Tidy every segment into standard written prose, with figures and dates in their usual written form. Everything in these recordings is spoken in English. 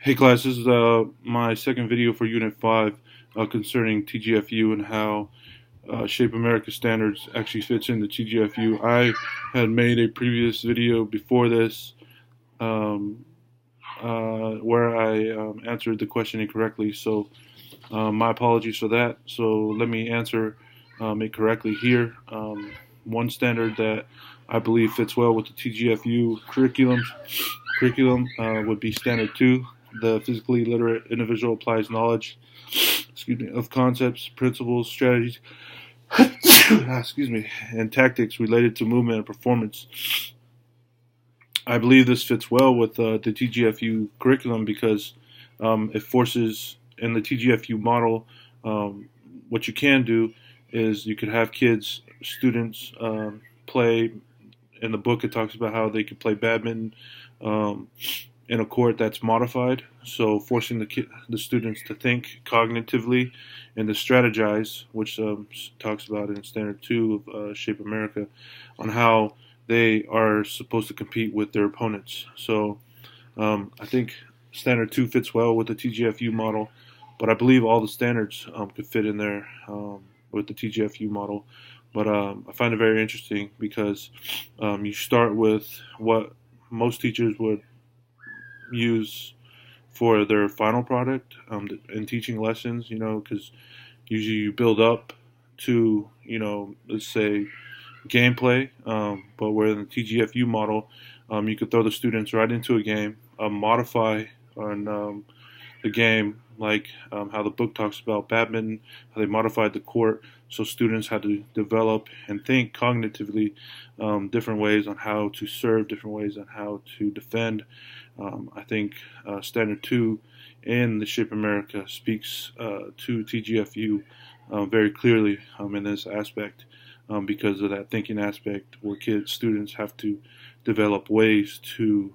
Hey class, this is my second video for Unit 5 concerning TGFU and how Shape America Standards actually fits into TGFU. I had made a previous video before this um, where I answered the question incorrectly, so my apologies for that. So let me answer it correctly here. One standard that I believe fits well with the TGFU curriculum would be Standard 2. The physically literate individual applies knowledge, of concepts, principles, strategies, and tactics related to movement and performance. I believe this fits well with the TGFU curriculum because it forces, in the TGFU model, what you can do is you could have students play. In the book, it talks about how they could play badminton um, in a court that's modified, so forcing the students to think cognitively and to strategize, which talks about in Standard 2 of Shape America, on how they are supposed to compete with their opponents. So I think Standard 2 fits well with the TGFU model, but I believe all the standards could fit in there with the TGFU model. But I find it very interesting because you start with what most teachers would use for their final product in teaching lessons, because usually you build up to, let's say, gameplay, but where in the TGFU model, you could throw the students right into a game, modify on the game, like how the book talks about badminton, how they modified the court, so students had to develop and think cognitively different ways on how to serve, different ways on how to defend. I think Standard 2 in the Shape America speaks to TGFU very clearly in this aspect because of that thinking aspect where students have to develop ways to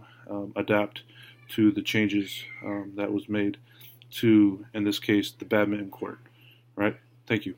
adapt to the changes that was made to, in this case, the badminton court. Right? Thank you.